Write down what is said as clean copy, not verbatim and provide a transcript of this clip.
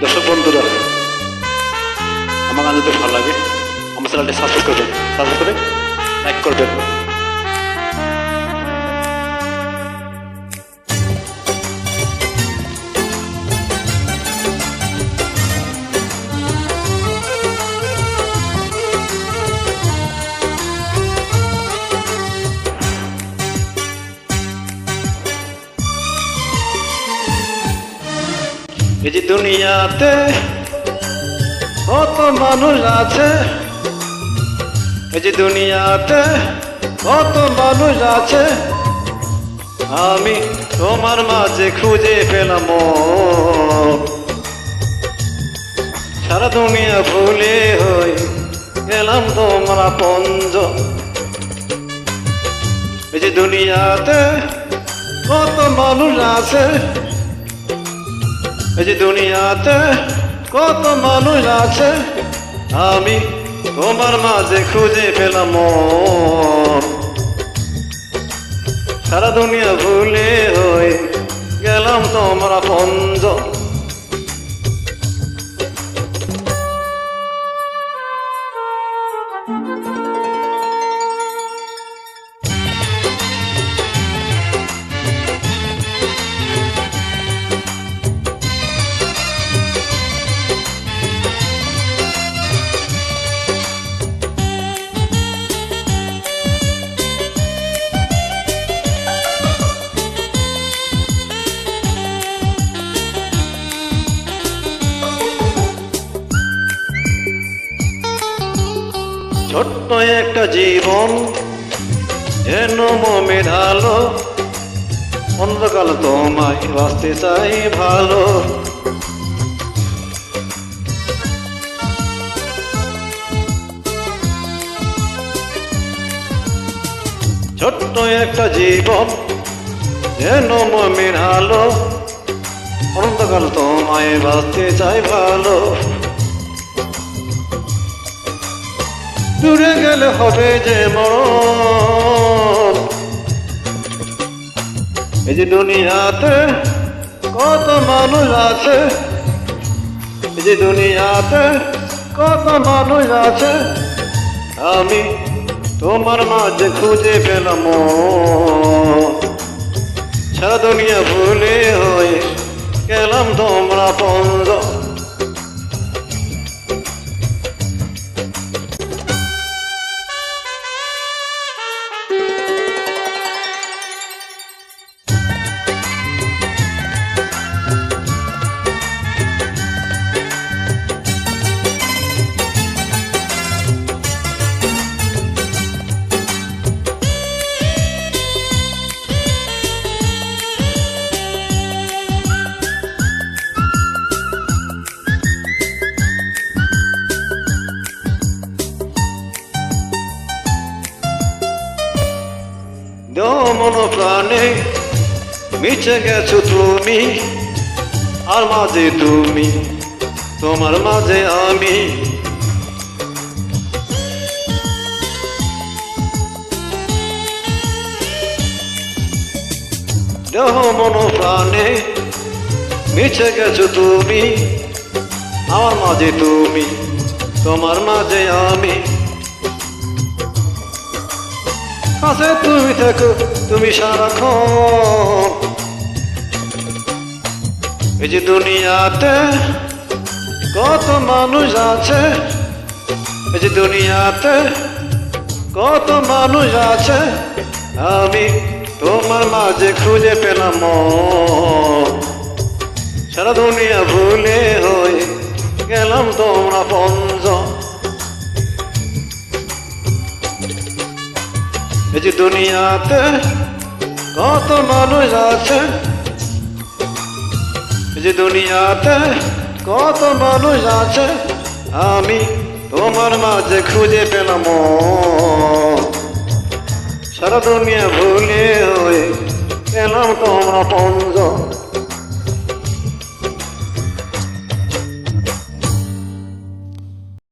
দর্শক বন্ধুরা, আমার গান যদি ভালো লাগে আমার চ্যানেলটি সাবস্ক্রাইব করবেন, সাবস্ক্রাইব করে লাইক করবেন। এই যে দুনিয়াতে কত মানুষ আছে, এই যে দুনিয়াতে কত মানুষ আছে, আমি তোমার মাঝে খুঁজে পেলাম। সারা দুনিয়া ভুলে হয়ে গেলাম তোমার পঞ্জ। এই যে দুনিয়াতে কত মানুষ আছে, এই যে দুনিয়াতে কত মানুষ আছে, আমি তোমার মাঝে খুঁজে পেলাম। সারা দুনিয়া ভুলে হয়ে গেলাম তোমার পঞ্জ। ছোট্ট একটা জীবন যেন মমের আলো, অন্ধকাল তোমায় বাঁচতে চাই ভালো। ছোট্ট একটা জীবন যেন মমের আলো, অন্ধকাল তোমায় বাঁচতে চাই ভালো। দূরে গেলে হবে যে মরণ, এই যে দুনিয়াতে কত মানুষ আছে, এই যে দুনিয়াতে কত মানুষ আছে, আমি তোমার মাঝে খুঁজে পেলাম। সারা দুনিয়া ভুলে হয়ে গেলাম তোমরা পঞ্জ। মন প্রাণে মিশে গেছো তুমি, আর মাঝে তুমি, তোমার মাঝে আমি। দেহ মন প্রাণে মিশে গেছো তুমি, আমার মাঝে তুমি, তোমার মাঝে আমি। কাছে তুমি থাকো, তুমি সারাক্ষণ, এই যে দুনিয়াতে কত মানুষ আছে, এই যে দুনিয়াতে কত মানুষ আছে, আমি তোমার মাঝে খুঁজে পেলাম। সারা দুনিয়া ভুলে হয়ে গেলাম তোমরা পঞ্জ। এই যে দুনিয়াতে কত মানুষ আছে, এই যে দুনিয়াতে কত মানুষ আছে, আমি তোমার মাঝে খুঁজে পেলাম। সারা দুনিয়া ভুলে হয়ে গেলাম তোমরা পঞ্জ।